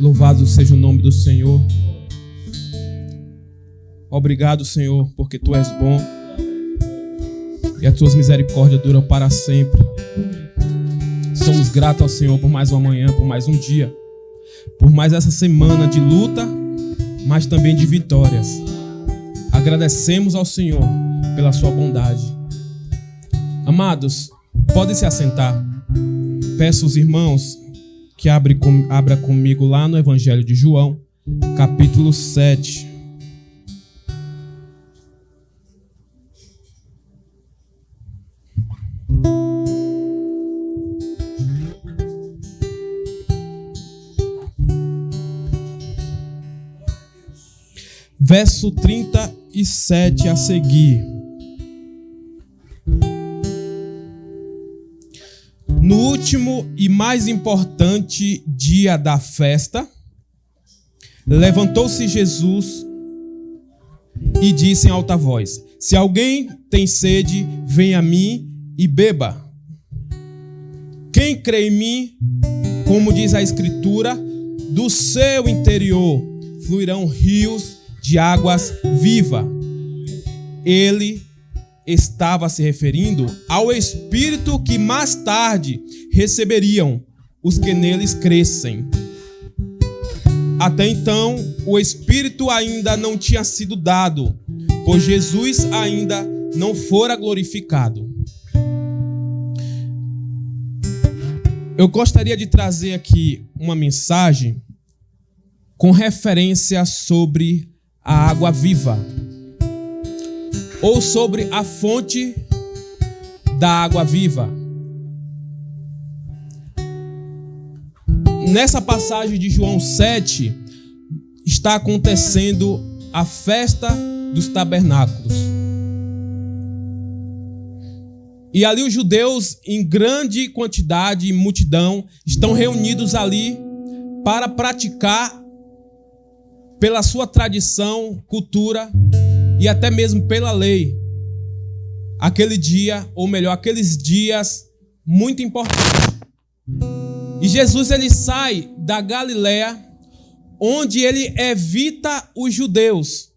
Louvado seja o nome do Senhor. Obrigado, Senhor, porque Tu és bom e as Tuas misericórdias duram para sempre. Somos gratos ao Senhor por mais uma manhã, por mais um dia, por mais essa semana de luta, mas também de vitórias. Agradecemos ao Senhor pela Sua bondade. Amados, podem se assentar. Peço aos irmãos que abra comigo lá no Evangelho de João, capítulo 7. Verso 37 a seguir. No último e mais importante dia da festa, levantou-se Jesus e disse em alta voz: Se alguém tem sede, venha a mim e beba. Quem crê em mim, como diz a Escritura, do seu interior fluirão rios de águas vivas. Ele estava se referindo ao Espírito que mais tarde receberiam os que neles crescem. Até então, o Espírito ainda não tinha sido dado, pois Jesus ainda não fora glorificado. Eu gostaria de trazer aqui uma mensagem com referência sobre a água viva, ou sobre a fonte da água viva. Nessa passagem de João 7, está acontecendo a festa dos tabernáculos. E ali os judeus, em grande quantidade e multidão, estão reunidos ali para praticar, pela sua tradição, cultura, e até mesmo pela lei, aquele dia, ou melhor, aqueles dias muito importantes. E Jesus, ele sai da Galileia, onde ele evita os judeus,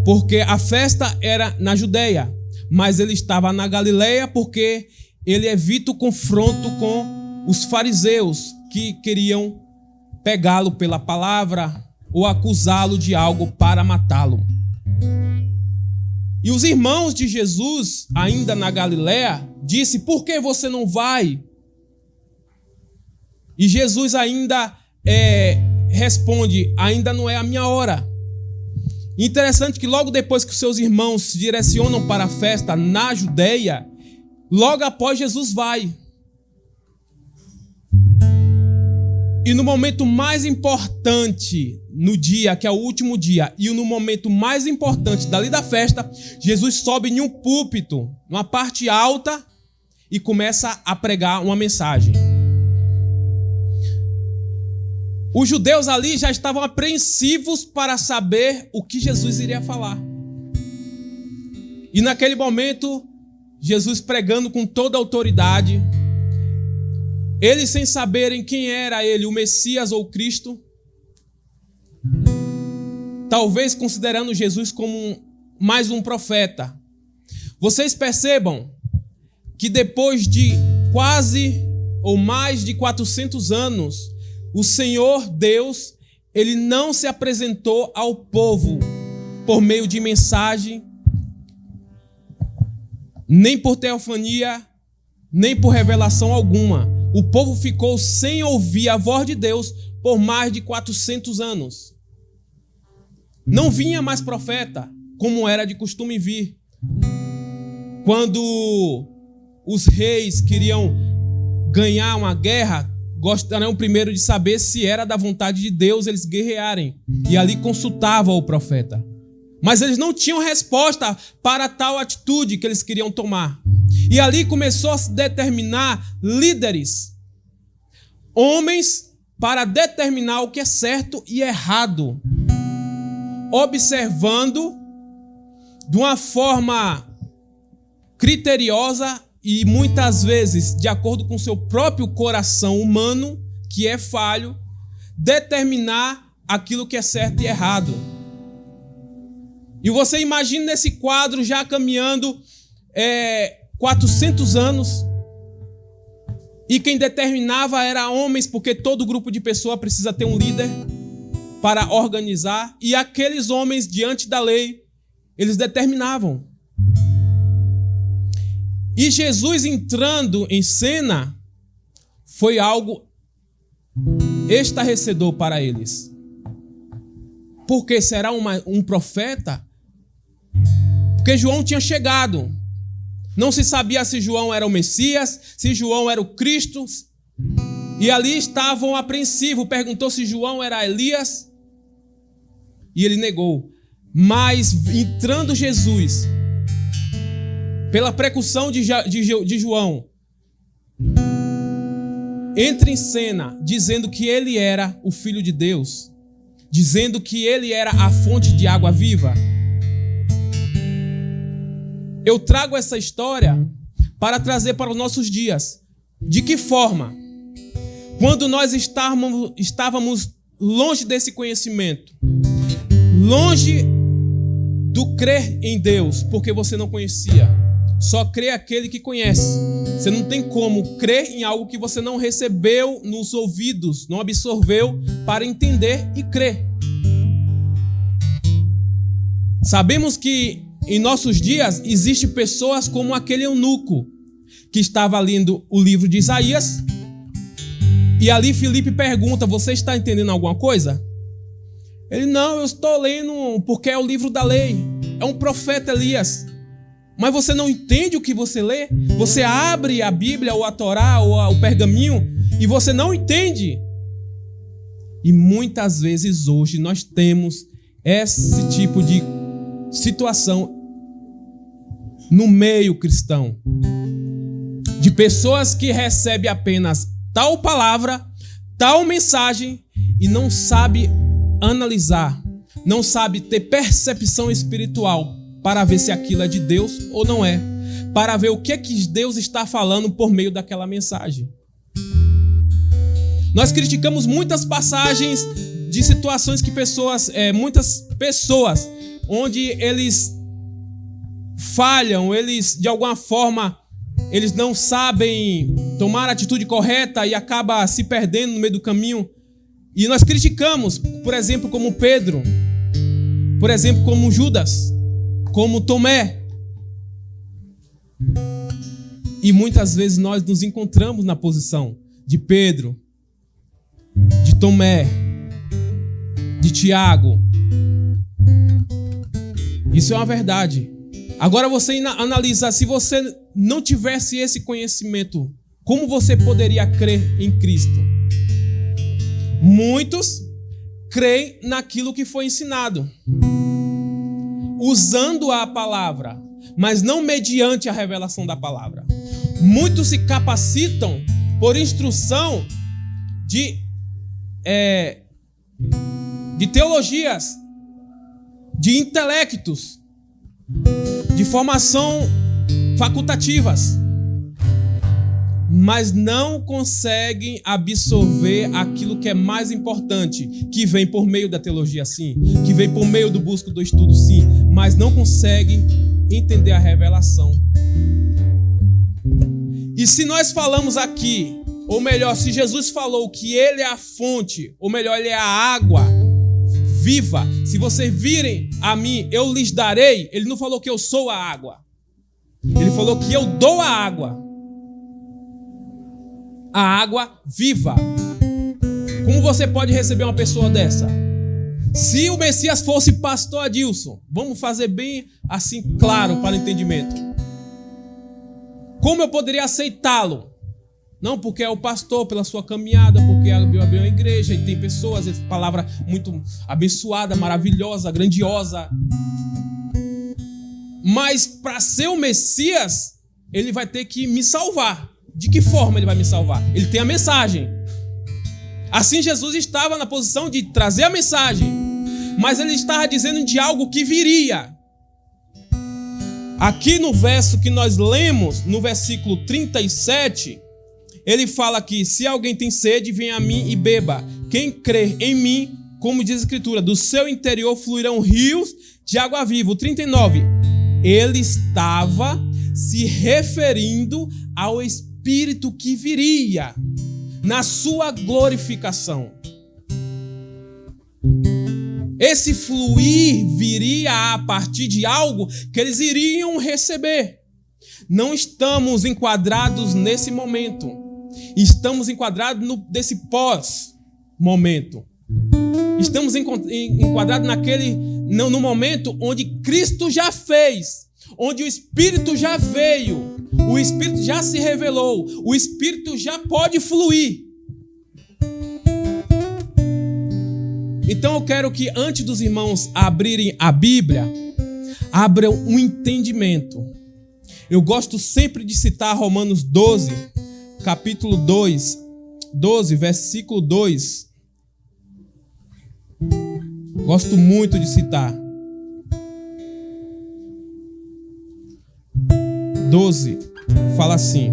porque a festa era na Judeia, mas ele estava na Galileia porque ele evita o confronto com os fariseus, que queriam pegá-lo pela palavra ou acusá-lo de algo para matá-lo. E os irmãos de Jesus, ainda na Galileia, disse: por que você não vai? E Jesus ainda responde: ainda não é a minha hora. Interessante que logo depois que os seus irmãos se direcionam para a festa na Judeia, logo após Jesus vai. E no momento mais importante, no dia, que é o último dia, e no momento mais importante dali da festa, Jesus sobe em um púlpito, numa parte alta, e começa a pregar uma mensagem. Os judeus ali já estavam apreensivos para saber o que Jesus iria falar. E naquele momento, Jesus pregando com toda a autoridade, eles sem saberem quem era ele, o Messias ou o Cristo, talvez considerando Jesus como mais um profeta. Vocês percebam que depois de quase ou mais de 400 anos, o Senhor Deus, ele não se apresentou ao povo por meio de mensagem, nem por teofania, nem por revelação alguma. O povo ficou sem ouvir a voz de Deus por mais de 400 anos. Não vinha mais profeta, como era de costume vir. Quando os reis queriam ganhar uma guerra, gostariam primeiro de saber se era da vontade de Deus eles guerrearem. E ali consultavam o profeta. Mas eles não tinham resposta para tal atitude que eles queriam tomar. E ali começou a se determinar líderes, homens, para determinar o que é certo e errado, observando de uma forma criteriosa e muitas vezes de acordo com seu próprio coração humano, que é falho, determinar aquilo que é certo e errado. E você imagina nesse quadro já caminhando 400 anos, e quem determinava era homens, porque todo grupo de pessoas precisa ter um líder para organizar, e aqueles homens diante da lei, eles determinavam. E Jesus entrando em cena foi algo estarrecedor para eles. Porque será um profeta? Porque João tinha chegado. Não se sabia se João era o Messias, se João era o Cristo. E ali estavam apreensivos. Perguntou se João era Elias. E ele negou. Mas entrando Jesus, pela precursão de João, entra em cena dizendo que ele era o Filho de Deus, dizendo que ele era a fonte de água viva. Eu trago essa história para trazer para os nossos dias. De que forma? Quando nós estávamos longe desse conhecimento, longe do crer em Deus, porque você não conhecia. Só crê aquele que conhece. Você não tem como crer em algo que você não recebeu nos ouvidos, não absorveu para entender e crer. Sabemos que em nossos dias existem pessoas como aquele eunuco que estava lendo o livro de Isaías, e ali Filipe pergunta: você está entendendo alguma coisa? Ele: não, eu estou lendo porque é o livro da lei, é um profeta Elias. Mas você não entende o que você lê? Você abre a Bíblia, ou a Torá, ou o pergaminho, e você não entende. E muitas vezes hoje nós temos esse tipo de situação no meio cristão, de pessoas que recebem apenas tal palavra, tal mensagem, e não sabe analisar, não sabe ter percepção espiritual para ver se aquilo é de Deus ou não é, para ver o que Deus está falando por meio daquela mensagem. Nós criticamos muitas passagens de situações que muitas pessoas, onde eles falham, eles de alguma forma, eles não sabem tomar a atitude correta e acaba se perdendo no meio do caminho. E nós criticamos, por exemplo, como Pedro, por exemplo, como Judas, como Tomé. E muitas vezes nós nos encontramos na posição de Pedro, de Tomé, de Tiago. Isso é uma verdade. Agora você analisa, se você não tivesse esse conhecimento, como você poderia crer em Cristo? Muitos creem naquilo que foi ensinado, usando a palavra, mas não mediante a revelação da palavra. Muitos se capacitam por instrução de teologias, de intelectos, de formação facultativas, mas não conseguem absorver aquilo que é mais importante, que vem por meio da teologia, sim, que vem por meio do busco do estudo, sim, mas não conseguem entender a revelação. E se nós falamos aqui, ou melhor, se Jesus falou que ele é a fonte, ou melhor, ele é a água viva, se vocês virem a mim, eu lhes darei. Ele não falou que eu sou a água, ele falou que eu dou a água viva. Como você pode receber uma pessoa dessa? Se o Messias fosse pastor Adilson, vamos fazer bem assim claro para o entendimento, como eu poderia aceitá-lo? Não porque é o pastor, pela sua caminhada, porque abriu uma igreja e tem pessoas, palavra muito abençoada, maravilhosa, grandiosa. Mas para ser o Messias, ele vai ter que me salvar. De que forma ele vai me salvar? Ele tem a mensagem. Assim Jesus estava na posição de trazer a mensagem, mas ele estava dizendo de algo que viria. Aqui no verso que nós lemos, no versículo 37, ele fala que se alguém tem sede, venha a mim e beba. quem crer em mim, como diz a Escritura, do seu interior fluirão rios de água viva. O 39, ele estava se referindo ao Espírito que viria na sua glorificação. Esse fluir viria a partir de algo que eles iriam receber. Não estamos enquadrados nesse momento. Estamos enquadrados nesse pós-momento. Estamos enquadrados no momento onde Cristo já fez, onde o Espírito já veio, o Espírito já se revelou, o Espírito já pode fluir. Então eu quero que antes dos irmãos abrirem a Bíblia, abram um entendimento. Eu gosto sempre de citar Romanos 12, capítulo 12, versículo 2. Gosto muito de citar. 12, fala assim: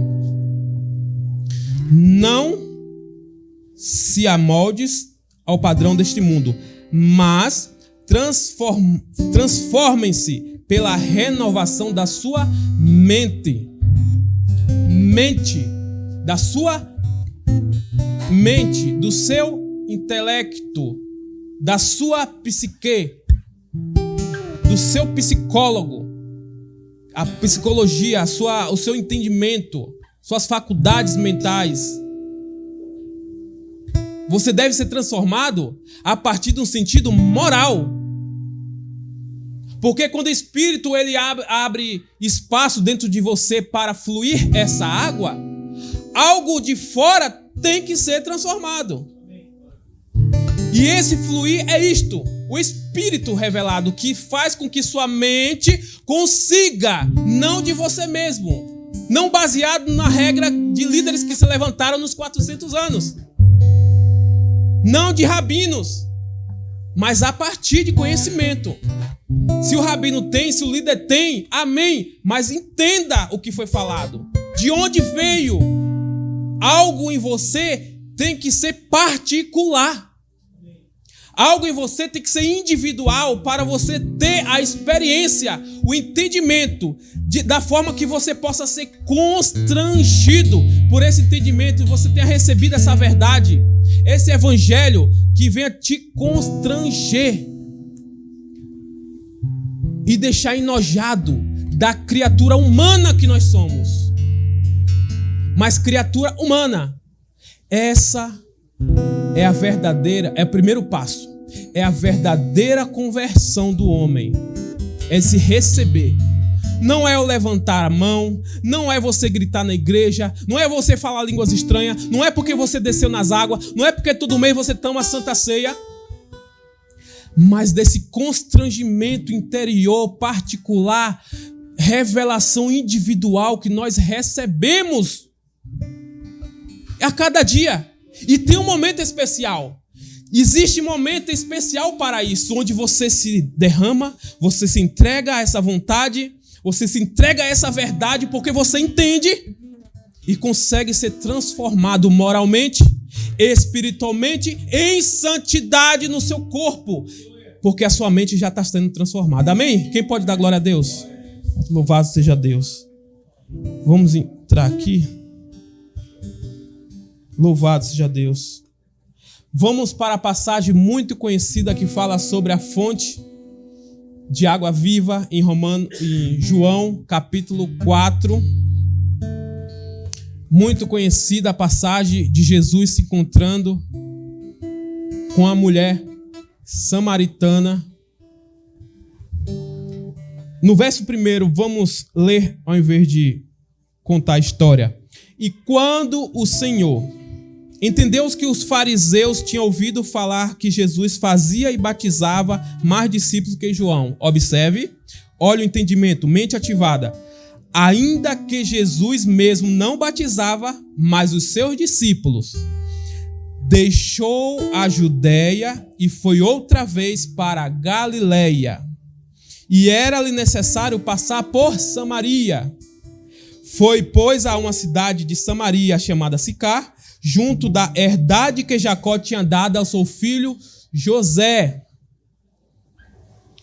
não se amoldes ao padrão deste mundo, mas transformem-se pela renovação da sua mente. Da sua mente, do seu intelecto, da sua psique, do seu psicólogo, a psicologia, o seu entendimento, suas faculdades mentais. Você deve ser transformado a partir de um sentido moral. Porque quando o Espírito ele abre espaço dentro de você para fluir essa água, algo de fora tem que ser transformado. E esse fluir é isto, o Espírito revelado, que faz com que sua mente consiga, não de você mesmo, não baseado na regra de líderes que se levantaram nos 400 anos, não de rabinos, mas a partir de conhecimento. Se o rabino tem, se o líder tem, amém, mas entenda o que foi falado, de onde veio. Algo em você tem que ser particular. Algo em você tem que ser individual para você ter a experiência, o entendimento, da forma que você possa ser constrangido por esse entendimento e você tenha recebido essa verdade, esse evangelho que venha te constranger e deixar enojado da criatura humana que nós somos. Mas criatura humana, essa é a verdadeira, é o primeiro passo. É a verdadeira conversão do homem. É se receber. Não é o levantar a mão, não é você gritar na igreja, não é você falar línguas estranhas, não é porque você desceu nas águas, não é porque todo mês você toma a Santa Ceia, mas desse constrangimento interior particular, revelação individual que nós recebemos a cada dia. E tem um momento especial. Existe um momento especial para isso, onde você se derrama, você se entrega a essa vontade, você se entrega a essa verdade, porque você entende e consegue ser transformado moralmente, espiritualmente, em santidade no seu corpo, porque a sua mente já está sendo transformada. Amém? Quem pode dar glória a Deus? Louvado seja Deus. Vamos entrar aqui. Louvado seja Deus. Vamos para a passagem muito conhecida que fala sobre a fonte de água viva em João, capítulo 4. Muito conhecida a passagem de Jesus se encontrando com a mulher samaritana. No verso 1, vamos ler ao invés de contar a história. E quando o Senhor entendeu que os fariseus tinham ouvido falar que Jesus fazia e batizava mais discípulos que João. Observe, olha o entendimento, mente ativada. Ainda que Jesus mesmo não batizava, mas os seus discípulos, deixou a Judeia e foi outra vez para a Galileia. E era-lhe necessário passar por Samaria. Foi, pois, a uma cidade de Samaria chamada Sicar, junto da herdade que Jacó tinha dado ao seu filho José.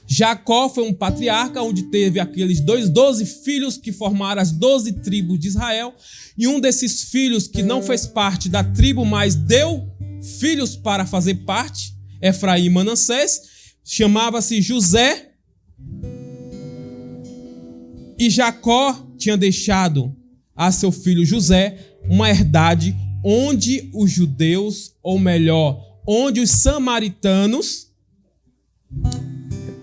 Jacó foi um patriarca onde teve aqueles 12 filhos que formaram as 12 tribos de Israel. E um desses filhos que não fez parte da tribo, mas deu filhos para fazer parte, Efraim e Manassés, chamava-se José. E Jacó tinha deixado a seu filho José uma herdade onde os judeus, ou melhor, onde os samaritanos,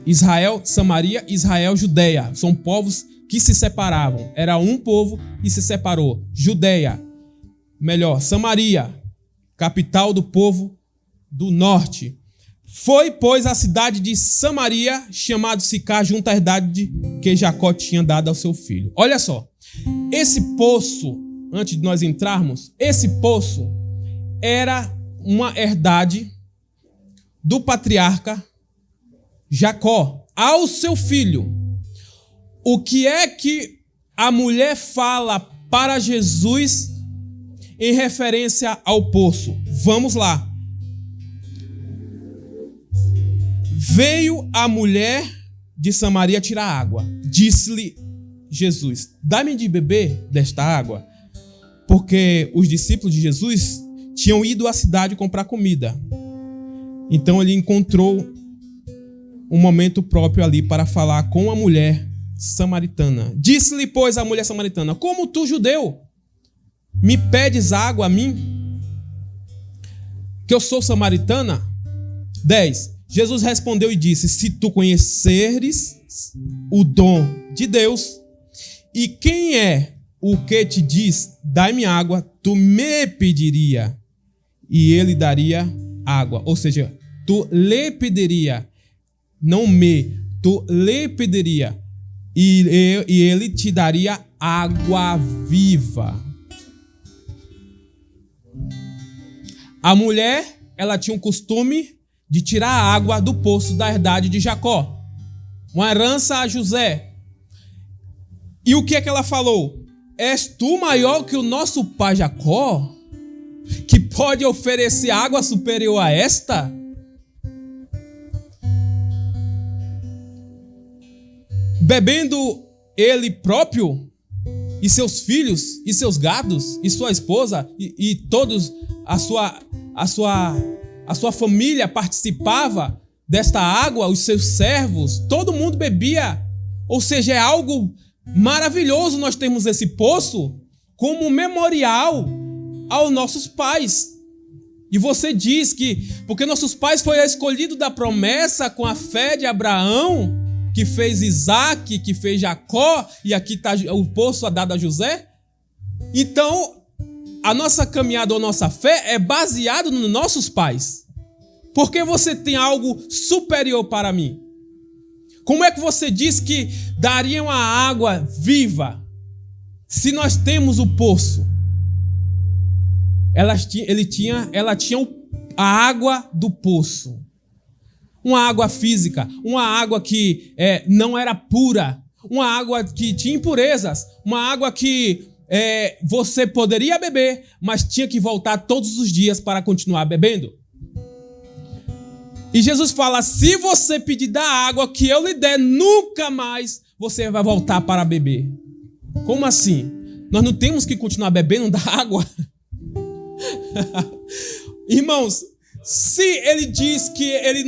Israel, Samaria, Israel, Judeia, são povos que se separavam. Era um povo e se separou. Judeia, melhor, Samaria, capital do povo do norte. Foi, pois, a cidade de Samaria, chamado Sicar, junto à herdade que Jacó tinha dado ao seu filho. Olha só, esse poço, antes de nós entrarmos, esse poço era uma herdade do patriarca Jacó ao seu filho. O que é que a mulher fala para Jesus em referência ao poço? Vamos lá. Veio a mulher de Samaria tirar água. Disse-lhe Jesus: dá-me de beber desta água. Porque os discípulos de Jesus tinham ido à cidade comprar comida. Então ele encontrou um momento próprio ali para falar com a mulher samaritana. Disse-lhe, pois, a mulher samaritana: como tu, judeu, me pedes água a mim, que eu sou samaritana? 10. Jesus respondeu e disse: se tu conheceres o dom de Deus, e quem é o que te diz, dai-me água, tu me pediria, e ele daria água. Ou seja, tu lhe pediria, não me, tu lhe pediria, e ele te daria água viva. A mulher, ela tinha um costume de tirar a água do poço da herdade de Jacó, uma herança a José. E o que é que ela falou? És tu maior que o nosso pai Jacó, que pode oferecer água superior a esta? Bebendo ele próprio, e seus filhos, e seus gados, e sua esposa, e todos a sua família participava desta água, os seus servos, todo mundo bebia. Ou seja, é algo maravilhoso nós termos esse poço como memorial aos nossos pais. E você diz que, porque nossos pais foi escolhido da promessa com a fé de Abraão, que fez Isaac, que fez Jacó, e aqui está o poço dado a José. Então, a nossa caminhada ou nossa fé é baseada nos nossos pais. Porque você tem algo superior para mim? Como é que você diz que daria uma água viva se nós temos o poço? Ela tinha a água do poço. Uma água física, uma água que não era pura, uma água que tinha impurezas, uma água que você poderia beber, mas tinha que voltar todos os dias para continuar bebendo. E Jesus fala: se você pedir da água que eu lhe der, nunca mais você vai voltar para beber. Como assim? Nós não temos que continuar bebendo da água? Irmãos, se ele diz que ele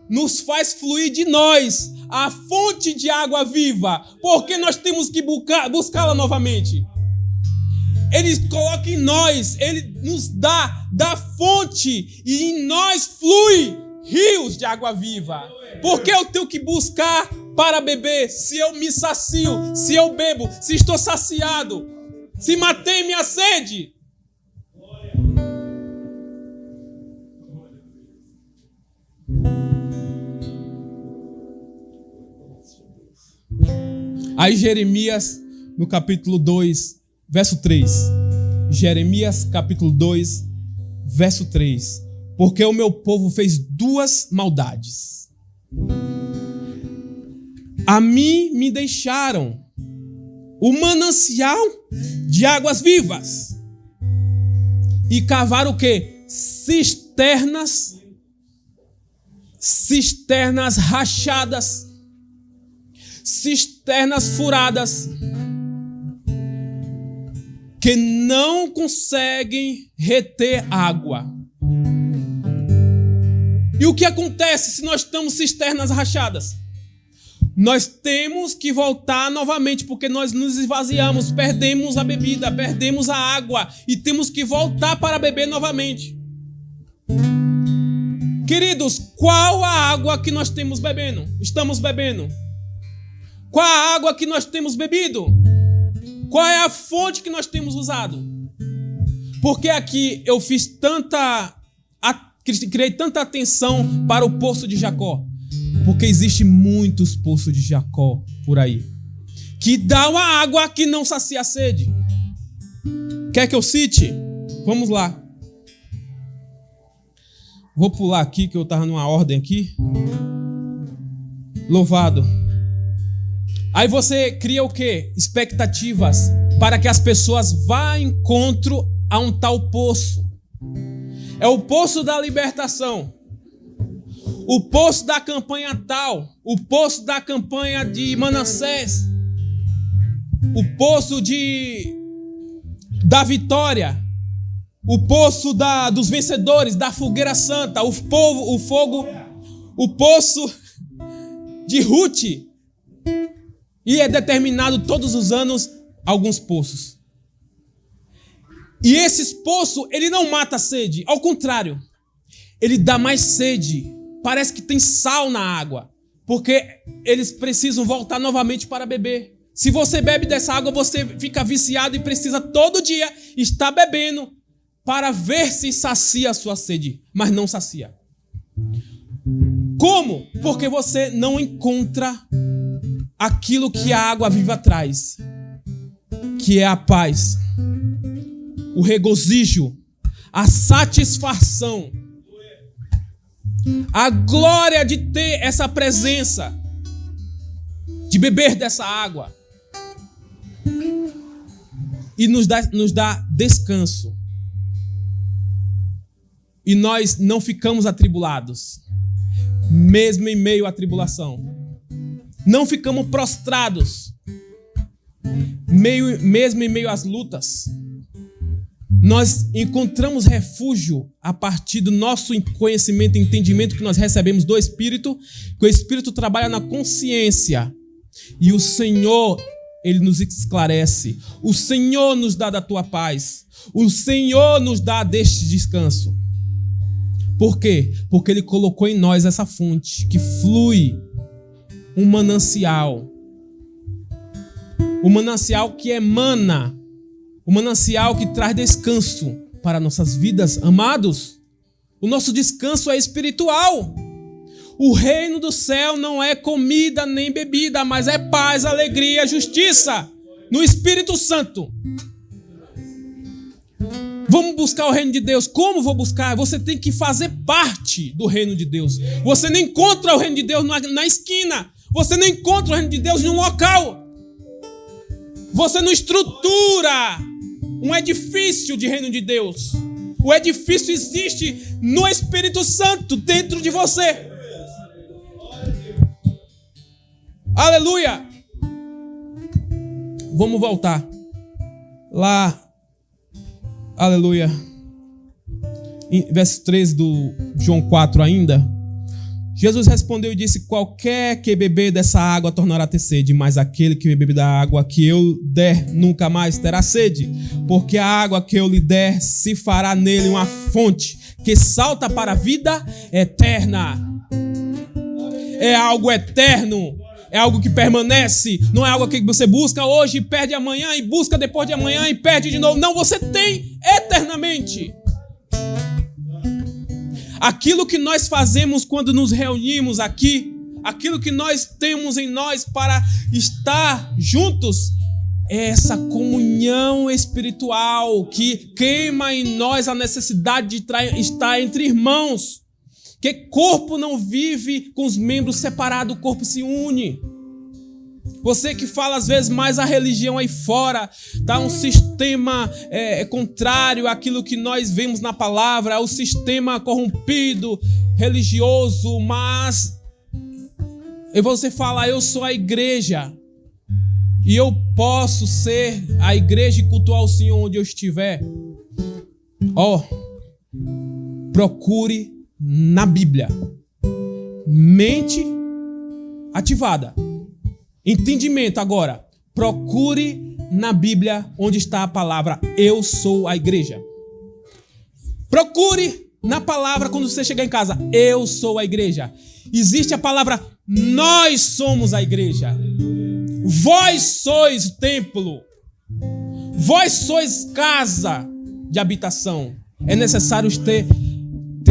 nos faz fluir de nós a fonte de água viva, por que nós temos que buscá-la novamente? Ele coloca em nós, ele nos dá da fonte, e em nós flui rios de água viva. Por que eu tenho que buscar para beber se eu me sacio, se eu bebo, se estou saciado, se matei minha sede? Aí Jeremias, no capítulo 2, verso 3. Jeremias, capítulo 2, verso 3. Porque o meu povo fez duas maldades. A mim me deixaram o manancial de águas vivas, e cavar o quê? Cisternas rachadas, cisternas furadas, que não conseguem reter água. E o que acontece se nós estamos cisternas rachadas? Nós temos que voltar novamente, porque nós nos esvaziamos, perdemos a bebida, perdemos a água e temos que voltar para beber novamente. Queridos, qual a água que nós estamos bebendo? Qual a água que nós temos bebido? Qual é a fonte que nós temos usado? Porque aqui eu criei tanta atenção para o poço de Jacó. Porque existem muitos poços de Jacó por aí, que dá uma água que não sacia a sede. Quer que eu cite? Vamos lá. Vou pular aqui, que eu estava numa ordem aqui. Louvado. Aí você cria o quê? Expectativas para que as pessoas vá ao encontro a um tal poço. É o poço da libertação. O poço da campanha tal. O poço da campanha de Manassés. O poço da vitória. O poço dos vencedores, da fogueira santa. O fogo. O poço de Ruth. E é determinado todos os anos alguns poços. E esses poços, ele não mata a sede. Ao contrário, ele dá mais sede. Parece que tem sal na água. Porque eles precisam voltar novamente para beber. Se você bebe dessa água, você fica viciado e precisa todo dia estar bebendo para ver se sacia a sua sede. Mas não sacia. Como? Porque você não encontra aquilo que a água viva traz, que é a paz, o regozijo, a satisfação, a glória de ter essa presença, de beber dessa água, e nos dá descanso. E nós não ficamos atribulados, mesmo em meio à tribulação. Não ficamos prostrados, mesmo em meio às lutas. Nós encontramos refúgio a partir do nosso conhecimento e entendimento que nós recebemos do Espírito, que o Espírito trabalha na consciência. E o Senhor, Ele nos esclarece. O Senhor nos dá da tua paz. O Senhor nos dá deste descanso. Por quê? Porque Ele colocou em nós essa fonte que flui. Um manancial que emana, um manancial que traz descanso para nossas vidas, amados. O nosso descanso é espiritual. O reino do céu não é comida nem bebida, mas é paz, alegria, justiça no Espírito Santo. Vamos buscar o reino de Deus. Como vou buscar? Você tem que fazer parte do reino de Deus. Você não encontra o reino de Deus na esquina. Você não encontra o reino de Deus em um local. Você não estrutura um edifício de reino de Deus. O edifício existe no Espírito Santo dentro de você. Aleluia! Vamos voltar lá. Aleluia. Em verso 13 do João 4 ainda. Jesus respondeu e disse: qualquer que beber dessa água tornará a ter sede, mas aquele que beber da água que eu der nunca mais terá sede, porque a água que eu lhe der se fará nele uma fonte que salta para a vida eterna. É algo eterno, é algo que permanece, não é algo que você busca hoje e perde amanhã, e busca depois de amanhã e perde de novo. Não, você tem eternamente. Aquilo que nós fazemos quando nos reunimos aqui, aquilo que nós temos em nós para estar juntos, é essa comunhão espiritual que queima em nós a necessidade de estar entre irmãos. Que corpo não vive com os membros separados, o corpo se une. Você que fala às vezes mais a religião aí fora, tá? Um sistema contrário àquilo que nós vemos na palavra, é o sistema corrompido, religioso, mas você fala, eu sou a igreja e eu posso ser a igreja e cultuar o Senhor onde eu estiver. Procure na Bíblia. Mente ativada. Entendimento agora. Procure na Bíblia onde está a palavra eu sou a igreja. Procure na palavra quando você chegar em casa. Eu sou a igreja. Existe a palavra nós somos a igreja. Vós sois o templo. Vós sois casa de habitação. É necessário ter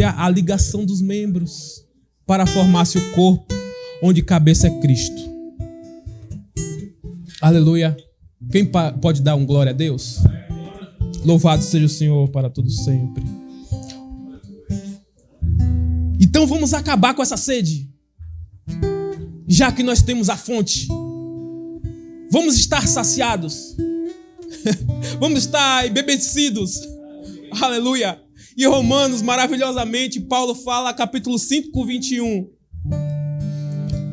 a ligação dos membros para formar-se o corpo, onde cabeça é Cristo. Aleluia. Quem pode dar um glória a Deus? Louvado seja o Senhor para todo sempre. Então vamos acabar com essa sede. Já que nós temos a fonte. Vamos estar saciados. Vamos estar embebecidos. Aleluia. E Romanos, maravilhosamente, Paulo fala, capítulo 5, 21.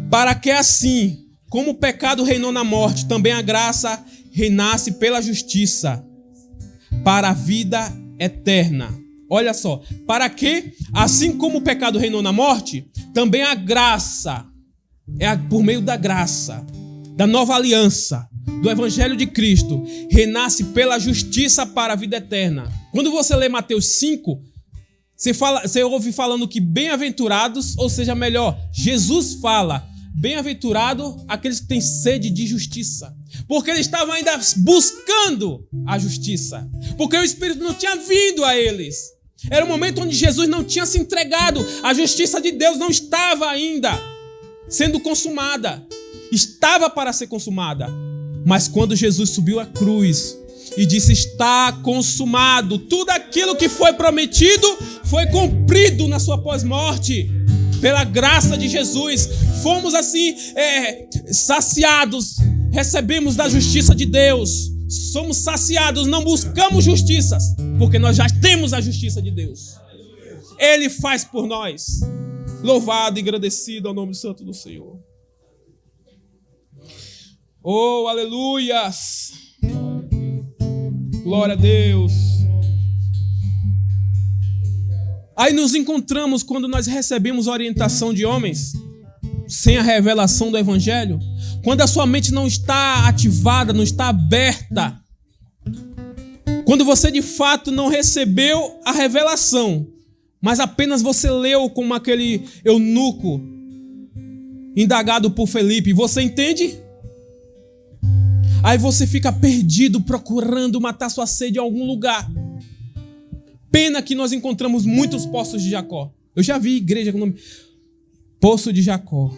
Para que assim, como o pecado reinou na morte, também a graça reinasse pela justiça, para a vida eterna. Olha só, para que, assim como o pecado reinou na morte, também a graça, por meio da graça, da nova aliança, do Evangelho de Cristo, renasce pela justiça para a vida eterna. Quando você lê Mateus 5, você ouve falando que bem-aventurados, ou seja, melhor, Jesus fala, bem-aventurado aqueles que têm sede de justiça. Porque eles estavam ainda buscando a justiça. Porque o Espírito não tinha vindo a eles. Era um momento onde Jesus não tinha se entregado. A justiça de Deus não estava ainda sendo consumada. Estava para ser consumada. Mas quando Jesus subiu à cruz e disse, está consumado, tudo aquilo que foi prometido foi cumprido na sua pós-morte. Pela graça de Jesus, fomos assim saciados, recebemos da justiça de Deus, somos saciados, não buscamos justiças, porque nós já temos a justiça de Deus. Ele faz por nós. Louvado e agradecido ao nome santo do Senhor. Oh, aleluias! Glória a Deus! Aí nos encontramos quando nós recebemos orientação de homens, sem a revelação do Evangelho, quando a sua mente não está ativada, não está aberta, quando você de fato não recebeu a revelação, mas apenas você leu como aquele eunuco indagado por Felipe, você entende? Aí você fica perdido procurando matar sua sede em algum lugar. Pena que nós encontramos muitos poços de Jacó. Eu já vi igreja com o nome Poço de Jacó.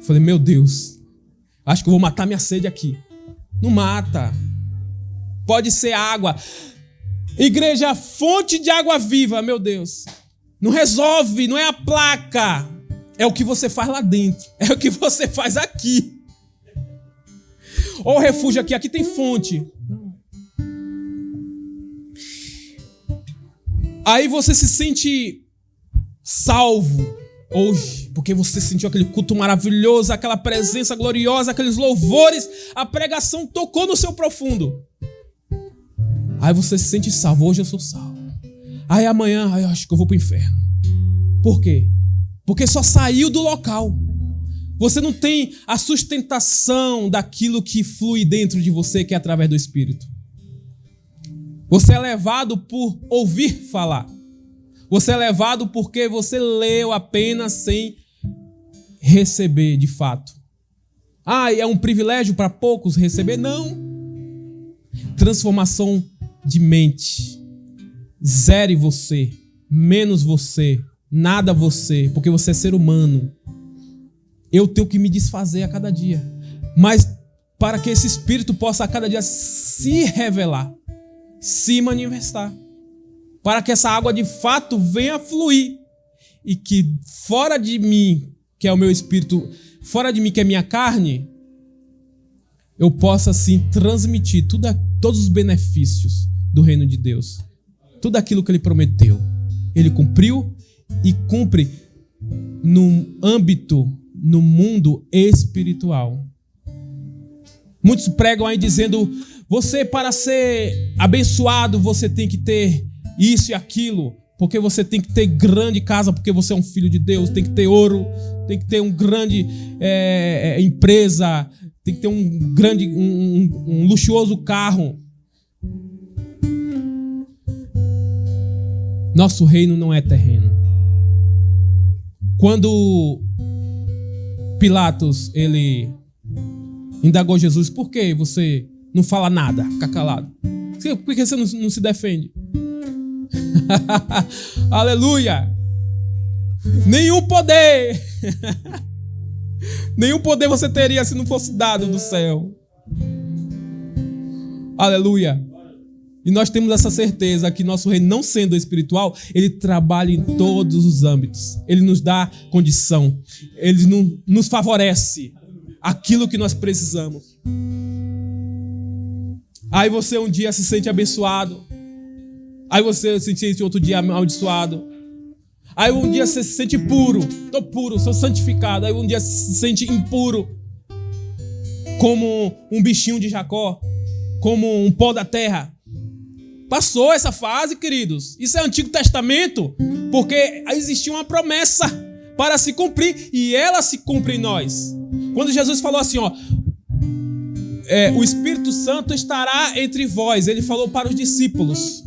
Falei, meu Deus, acho que eu vou matar minha sede aqui. Não mata. Pode ser água. Igreja, fonte de água viva, meu Deus. Não resolve, não é a placa. É o que você faz lá dentro. É o que você faz aqui. Ou refúgio aqui tem fonte. Aí você se sente salvo hoje, porque você sentiu aquele culto maravilhoso, aquela presença gloriosa, aqueles louvores, a pregação tocou no seu profundo. Aí você se sente salvo, hoje eu sou salvo. Aí amanhã, eu acho que eu vou pro inferno. Por quê? Porque só saiu do local. Você não tem a sustentação daquilo que flui dentro de você, que é através do Espírito. Você é levado por ouvir falar. Você é levado porque você leu apenas sem receber de fato. É um privilégio para poucos receber? Não. Transformação de mente. Zere você, menos você, nada você, porque você é ser humano. Eu tenho que me desfazer a cada dia. Mas para que esse Espírito possa a cada dia se revelar, se manifestar, para que essa água de fato venha fluir e que fora de mim, que é o meu espírito, fora de mim, que é minha carne, eu possa assim transmitir todos os benefícios do reino de Deus. Tudo aquilo que ele prometeu. Ele cumpriu e cumpre no âmbito, no mundo espiritual. Muitos pregam aí dizendo, você para ser abençoado, você tem que ter isso e aquilo. Porque você tem que ter grande casa, porque você é um filho de Deus. Tem que ter ouro, tem que ter um grande empresa, tem que ter um luxuoso carro. Nosso reino não é terreno. Quando Pilatos, ele indagou Jesus, por que você não fala nada, fica calado? Por que você não se defende? Aleluia! Nenhum poder você teria se não fosse dado do céu. Aleluia! E nós temos essa certeza que nosso reino, não sendo espiritual, ele trabalha em todos os âmbitos. Ele nos dá condição. Ele nos favorece aquilo que nós precisamos. Aí você um dia se sente abençoado. Aí você se sente outro dia amaldiçoado. Aí um dia você se sente puro. Estou puro, sou santificado. Aí um dia se sente impuro. Como um bichinho de Jacó. Como um pó da terra. Passou essa fase, queridos. Isso é Antigo Testamento. Porque existia uma promessa para se cumprir. E ela se cumpre em nós. Quando Jesus falou assim, o Espírito Santo estará entre vós. Ele falou para os discípulos.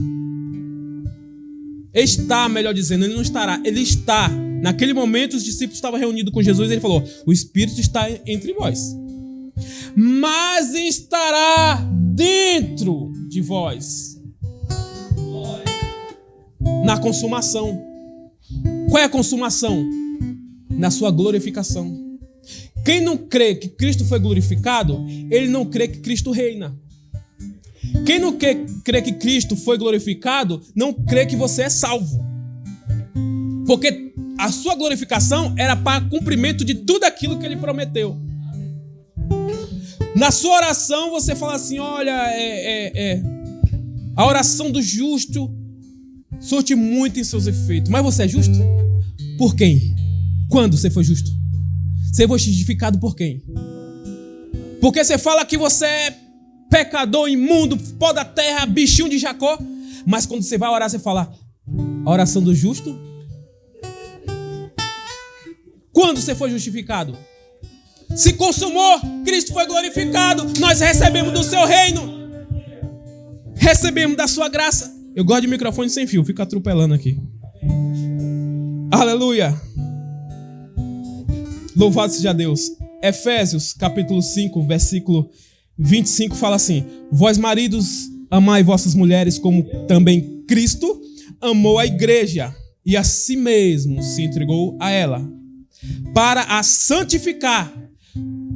Está, melhor dizendo, ele não estará, ele está. Naquele momento os discípulos estavam reunidos com Jesus e ele falou, o Espírito está entre vós. Mas estará dentro de vós. Na consumação. Qual é a consumação? Na sua glorificação. Quem não crê que Cristo foi glorificado, ele não crê que Cristo reina. Quem não crê que Cristo foi glorificado, não crê que você é salvo. Porque a sua glorificação era para cumprimento de tudo aquilo que ele prometeu. Na sua oração você fala assim, olha, a oração do justo surte muito em seus efeitos. Mas você é justo? Por quem? Quando você foi justo? Você foi justificado por quem? Porque você fala que você é pecador, imundo, pó da terra, bichinho de Jacó. Mas quando você vai orar, você fala, a oração do justo? Quando você foi justificado? Se consumou, Cristo foi glorificado, nós recebemos do seu reino, recebemos da sua graça. Eu gosto de microfone sem fio, fica atropelando aqui. Aleluia. Louvado seja Deus. Efésios capítulo 5, versículo 25 fala assim, vós maridos, amai vossas mulheres como também Cristo amou a igreja e a si mesmo se entregou a ela, para a santificar,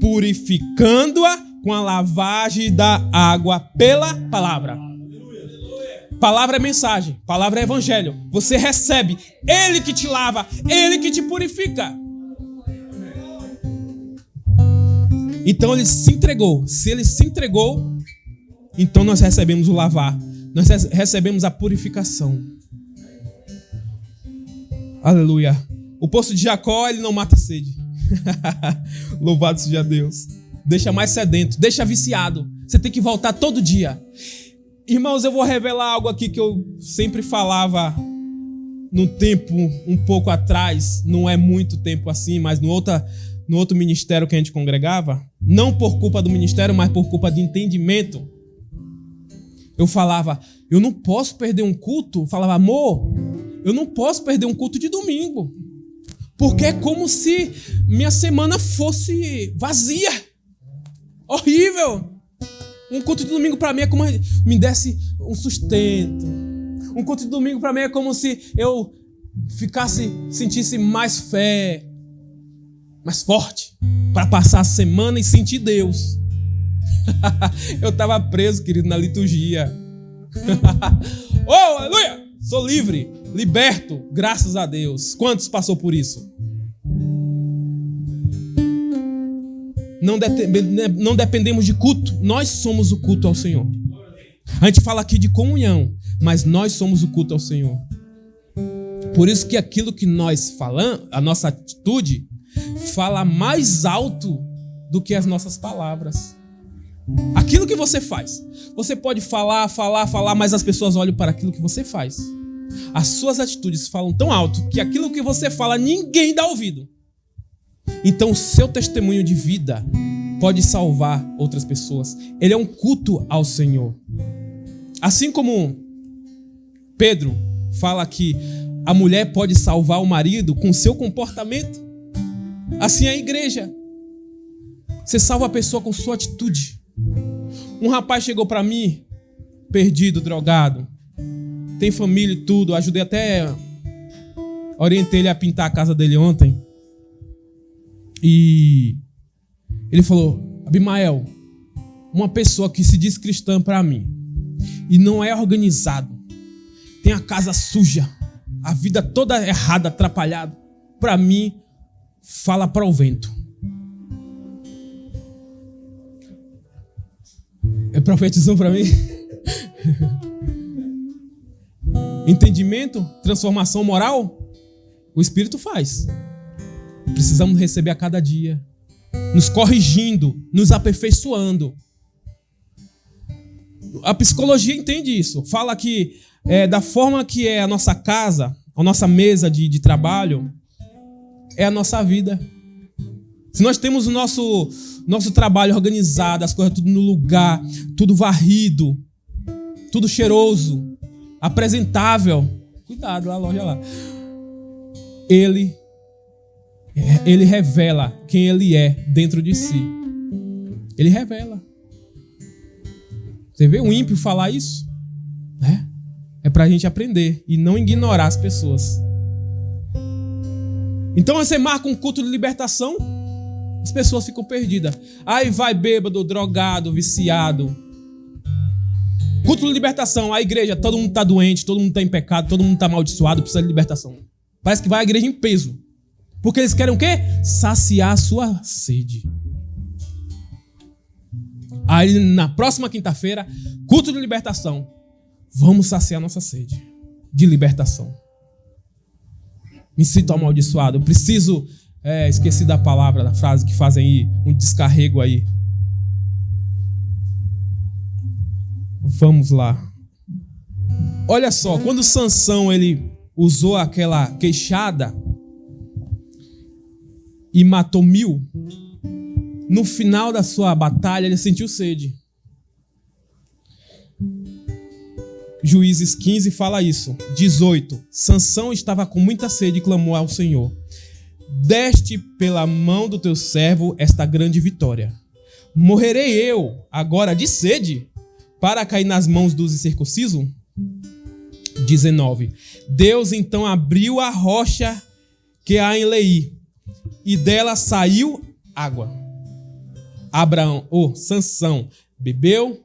purificando-a com a lavagem da água pela palavra. Palavra é mensagem, palavra é evangelho. Você recebe, ele que te lava, ele que te purifica. Então ele se entregou. Se ele se entregou, então nós recebemos o lavar. Nós recebemos a purificação. Aleluia. O poço de Jacó, ele não mata a sede. Louvado seja Deus. Deixa mais sedento, deixa viciado. Você tem que voltar todo dia. Irmãos, eu vou revelar algo aqui que eu sempre falava num tempo um pouco atrás. Não é muito tempo assim, mas no outro ministério que a gente congregava. Não por culpa do ministério, mas por culpa de entendimento. Eu falava, eu não posso perder um culto. Eu falava, amor, eu não posso perder um culto de domingo. Porque é como se minha semana fosse vazia. Horrível. Um culto de domingo para mim é como se me desse um sustento. Um culto de domingo para mim é como se eu sentisse mais fé, mais forte, para passar a semana e sentir Deus. Eu estava preso, querido, na liturgia. Oh, aleluia! Sou livre, liberto, graças a Deus. Quantos passou por isso? não dependemos de culto. Nós somos o culto ao Senhor. A gente fala aqui de comunhão, mas nós somos o culto ao Senhor. Por isso que aquilo que nós falamos, a nossa atitude, fala mais alto do que as nossas palavras. Aquilo que você faz. Você pode falar, mas as pessoas olham para aquilo que você faz. As suas atitudes falam tão alto que aquilo que você fala, ninguém dá ouvido. Então o seu testemunho de vida pode salvar outras pessoas. Ele é um culto ao Senhor. Assim como Pedro fala que a mulher pode salvar o marido com seu comportamento, assim é a igreja. Você salva a pessoa com sua atitude. Um rapaz chegou para mim, perdido, drogado, tem família e tudo, ajudei até, orientei ele a pintar a casa dele ontem. E ele falou: Abimael, uma pessoa que se diz cristã para mim e não é organizado, tem a casa suja, a vida toda errada, atrapalhada, para mim, fala para o vento. É profetizou para mim? Entendimento, transformação moral, o Espírito faz. Precisamos receber a cada dia, nos corrigindo, nos aperfeiçoando. A psicologia entende isso. Fala que da forma que é a nossa casa, a nossa mesa de trabalho, é a nossa vida. Se nós temos o nosso trabalho organizado, as coisas tudo no lugar, tudo varrido, tudo cheiroso, apresentável, cuidado lá, loja lá. Ele revela quem ele é dentro de si. Ele revela. Você vê um ímpio falar isso? É pra gente aprender e não ignorar as pessoas. Então você marca um culto de libertação, as pessoas ficam perdidas. Aí vai bêbado, drogado, viciado. Culto de libertação, a igreja, todo mundo está doente, todo mundo está em pecado, todo mundo está amaldiçoado, precisa de libertação. Parece que vai a igreja em peso. Porque eles querem o quê? Saciar a sua sede. Aí na próxima quinta-feira, culto de libertação. Vamos saciar nossa sede de libertação. Me sinto amaldiçoado, eu preciso... esqueci da palavra, da frase que fazem aí, um descarrego aí. Vamos lá. Olha só, quando Sansão ele usou aquela queixada e matou 1000, no final da sua batalha ele sentiu sede. Juízes 15 fala isso. 18. Sansão estava com muita sede e clamou ao Senhor: deste pela mão do teu servo esta grande vitória. Morrerei eu agora de sede para cair nas mãos dos incircuncisos? 19. Deus então abriu a rocha que há em Leí, e dela saiu água. Sansão bebeu,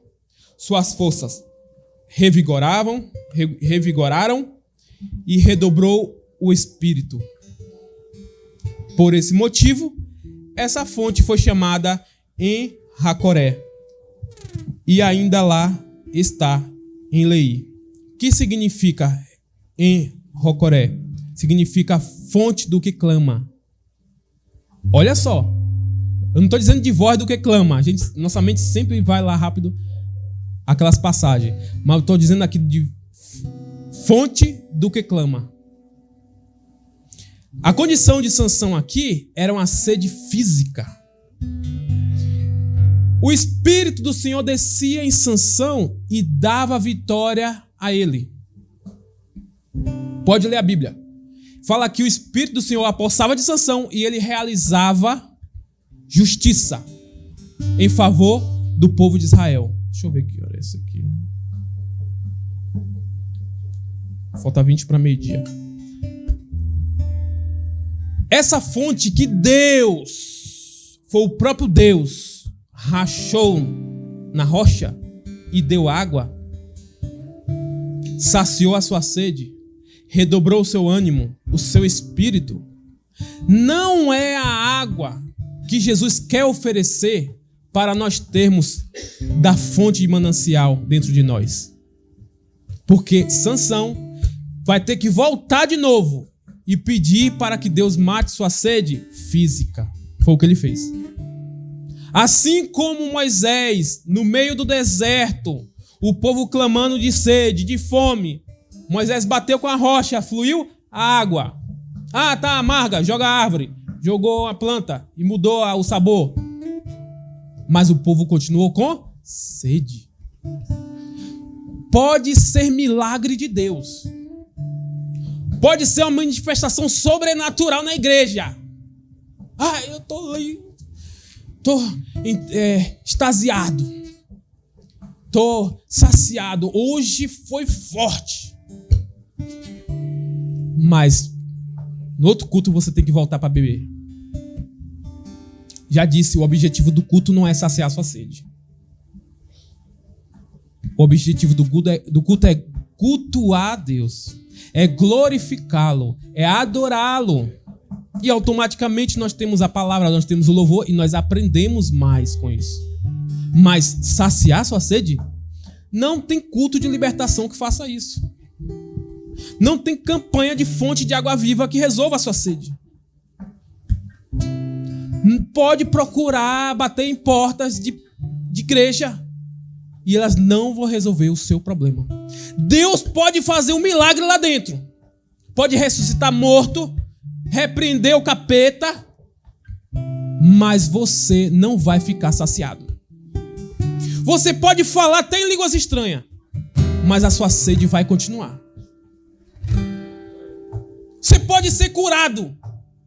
suas forças revigoraram e redobrou o espírito. Por esse motivo, essa fonte foi chamada em Racoré, e ainda lá está em Leí. Que significa em Racoré? Significa fonte do que clama. Olha só, eu não estou dizendo de voz do que clama. Nossa mente sempre vai lá rápido, aquelas passagens. Mas eu estou dizendo aqui de fonte do que clama. A condição de Sansão aqui era uma sede física. O Espírito do Senhor descia em Sansão e dava vitória a ele. Pode ler a Bíblia. Fala que o Espírito do Senhor apossava de Sansão e ele realizava justiça em favor do povo de Israel. Deixa eu ver que hora é essa aqui. Falta 20 para meio-dia. Essa fonte que Deus, foi o próprio Deus, rachou na rocha e deu água, saciou a sua sede, redobrou o seu ânimo, o seu espírito. Não é a água que Jesus quer oferecer para nós termos da fonte de manancial dentro de nós. Porque Sansão vai ter que voltar de novo e pedir para que Deus mate sua sede física. Foi o que ele fez. Assim como Moisés, no meio do deserto, o povo clamando de sede, de fome, Moisés bateu com a rocha, fluiu a água. Ah, tá amarga, joga a árvore. Jogou a planta e mudou o sabor. Mas o povo continuou com sede. Pode ser milagre de Deus. Pode ser uma manifestação sobrenatural na igreja. Ah, eu tô extasiado. Tô saciado. Hoje foi forte. Mas no outro culto você tem que voltar para beber. Já disse, o objetivo do culto não é saciar sua sede. O objetivo do culto é cultuar a Deus. É glorificá-lo. É adorá-lo. E automaticamente nós temos a palavra, nós temos o louvor e nós aprendemos mais com isso. Mas saciar sua sede? Não tem culto de libertação que faça isso. Não tem campanha de fonte de água viva que resolva a sua sede. Pode procurar bater em portas de igreja e elas não vão resolver o seu problema. Deus pode fazer um milagre lá dentro. Pode ressuscitar morto, repreender o capeta, mas você não vai ficar saciado. Você pode falar até em línguas estranhas, mas a sua sede vai continuar. Você pode ser curado,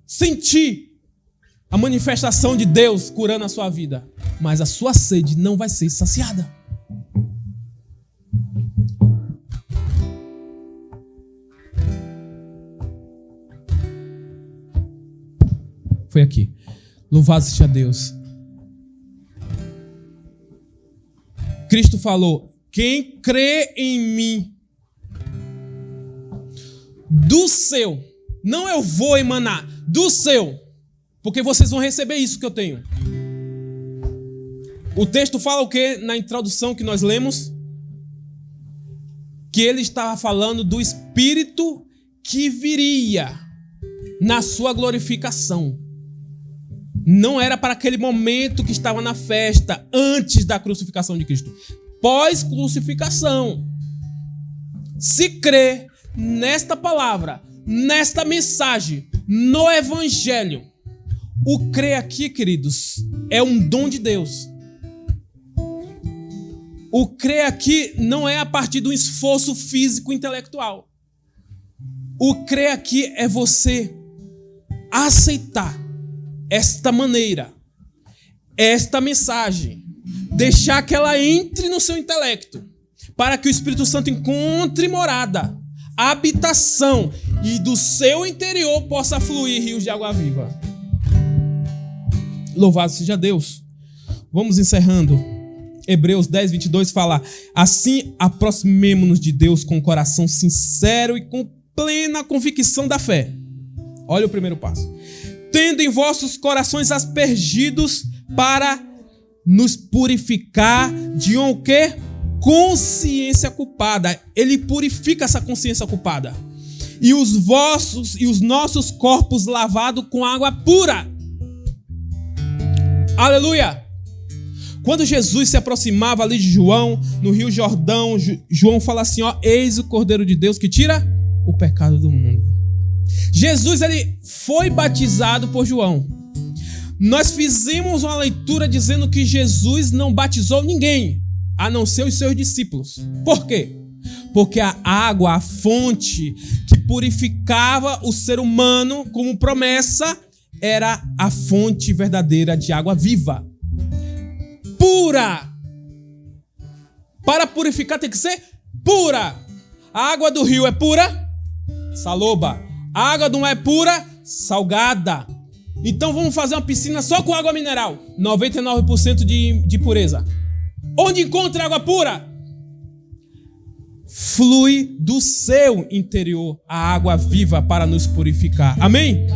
sentir a manifestação de Deus curando a sua vida, mas a sua sede não vai ser saciada. Foi aqui. Louvado seja Deus. Cristo falou: quem crê em mim, do seu, não eu vou emanar, do seu, porque vocês vão receber isso que eu tenho. O texto fala o quê? Na introdução que nós lemos, que ele estava falando do Espírito que viria na sua glorificação. Não era para aquele momento que estava na festa, antes da crucificação de Cristo. Pós-crucificação. Se crê nesta palavra, nesta mensagem, no Evangelho, o crer aqui, queridos, é um dom de Deus. O crer aqui não é a partir do esforço físico e intelectual. O crer aqui é você aceitar esta maneira, esta mensagem, deixar que ela entre no seu intelecto, para que o Espírito Santo encontre morada, habitação, e do seu interior possa fluir rios de água viva. Louvado seja Deus. Vamos encerrando. Hebreus 10, 22 fala: assim aproximemo-nos de Deus com o coração sincero e com plena convicção da fé. Olha o primeiro passo. Tendo em vossos corações aspergidos para nos purificar de um quê? Consciência culpada. Ele purifica essa consciência culpada. E os nossos corpos lavados com água pura. Aleluia! Quando Jesus se aproximava ali de João, no Rio Jordão, João fala assim, ó: eis o Cordeiro de Deus que tira o pecado do mundo. Jesus, ele foi batizado por João. Nós fizemos uma leitura dizendo que Jesus não batizou ninguém, a não ser os seus discípulos. Por quê? Porque a água, a fonte que purificava o ser humano como promessa, era a fonte verdadeira de água viva. Pura. Para purificar tem que ser pura. A água do rio é pura? Saloba. A água do mar é pura? Salgada. Então vamos fazer uma piscina só com água mineral. 99% de pureza. Onde encontra água pura? Flui do seu interior a água viva para nos purificar. Amém?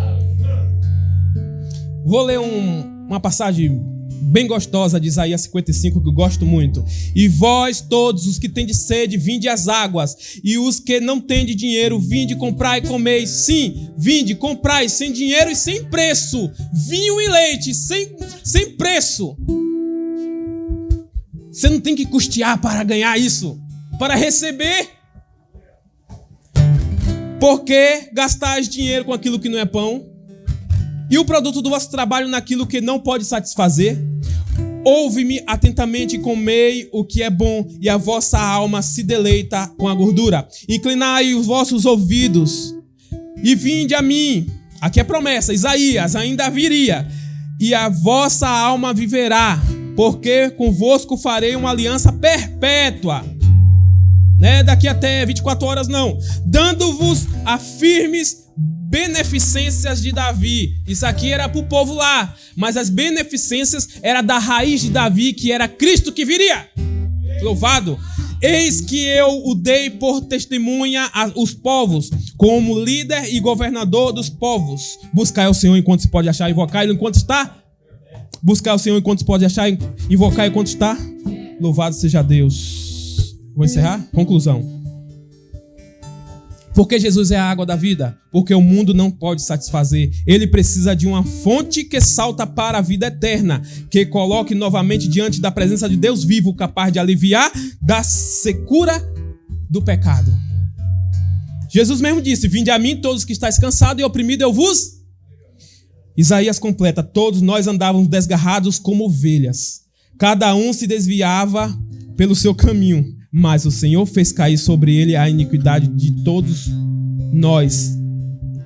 Vou ler um uma passagem bem gostosa de Isaías 55, que eu gosto muito. E vós todos os que tendes sede, vinde às águas, e os que não tendes dinheiro, vinde, comprai e comeis. Sim, vinde, comprai, sem dinheiro e sem preço, vinho e leite, sem preço. Você não tem que custear para ganhar isso, para receber. Por que gastais dinheiro com aquilo que não é pão? E o produto do vosso trabalho naquilo que não pode satisfazer? Ouve-me atentamente e comei o que é bom, e a vossa alma se deleita com a gordura. Inclinai os vossos ouvidos e vinde a mim. Aqui é promessa, Isaías ainda viria. E a vossa alma viverá, porque convosco farei uma aliança perpétua. Não é daqui até 24 horas não. Dando-vos a firmes beneficências de Davi. Isso aqui era para o povo lá, mas as beneficências era da raiz de Davi, que era Cristo que viria. Louvado. Eis que eu o dei por testemunha aos povos, como líder e governador dos povos. Buscai o Senhor enquanto se pode achar, invocar ele enquanto está. Buscar o Senhor enquanto se pode achar, invocar enquanto está. Louvado seja Deus. Vou encerrar? Conclusão. Porque Jesus é a água da vida? Porque o mundo não pode satisfazer. Ele precisa de uma fonte que salta para a vida eterna, que coloque novamente diante da presença de Deus vivo, capaz de aliviar da secura do pecado. Jesus mesmo disse: vinde a mim todos que estáis cansados e oprimidos, eu vos... Isaías completa: todos nós andávamos desgarrados como ovelhas. Cada um se desviava pelo seu caminho. Mas o Senhor fez cair sobre ele a iniquidade de todos nós.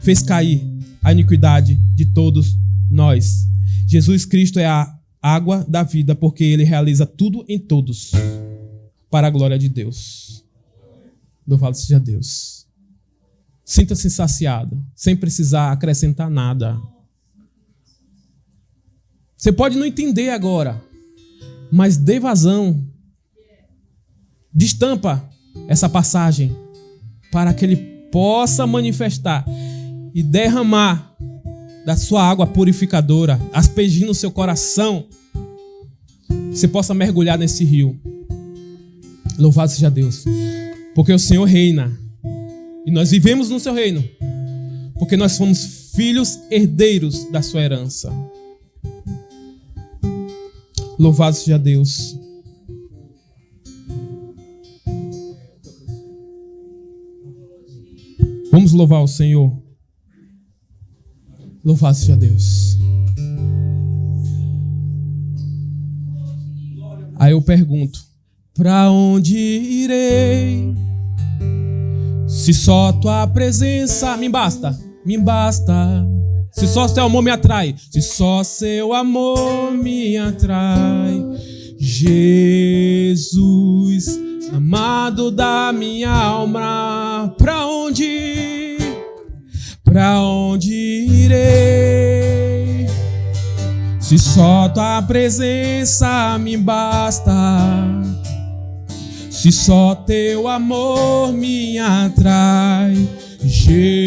Fez cair a iniquidade de todos nós. Jesus Cristo é a água da vida, porque ele realiza tudo em todos, para a glória de Deus. Louvado seja Deus. Sinta-se saciado, sem precisar acrescentar nada. Você pode não entender agora, mas dê vazão. Destampa essa passagem para que ele possa manifestar e derramar da sua água purificadora, aspergindo o seu coração. Você possa mergulhar nesse rio. Louvado seja Deus. Porque o Senhor reina. E nós vivemos no seu reino. Porque nós fomos filhos herdeiros da sua herança. Louvado seja Deus. Vamos louvar o Senhor. Louvado seja Deus. Aí eu pergunto: para onde irei? Se só tua presença me basta, me basta. Se só seu amor me atrai, se só seu amor me atrai. Jesus, amado da minha alma, para onde irei? Se só tua presença me basta, se só teu amor me atrai. Jesus,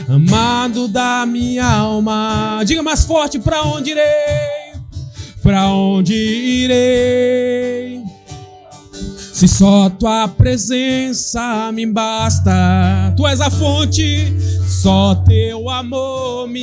amado da minha alma. Diga mais forte: para onde irei? Para onde irei? Se só tua presença me basta. Tu és a fonte, só teu amor me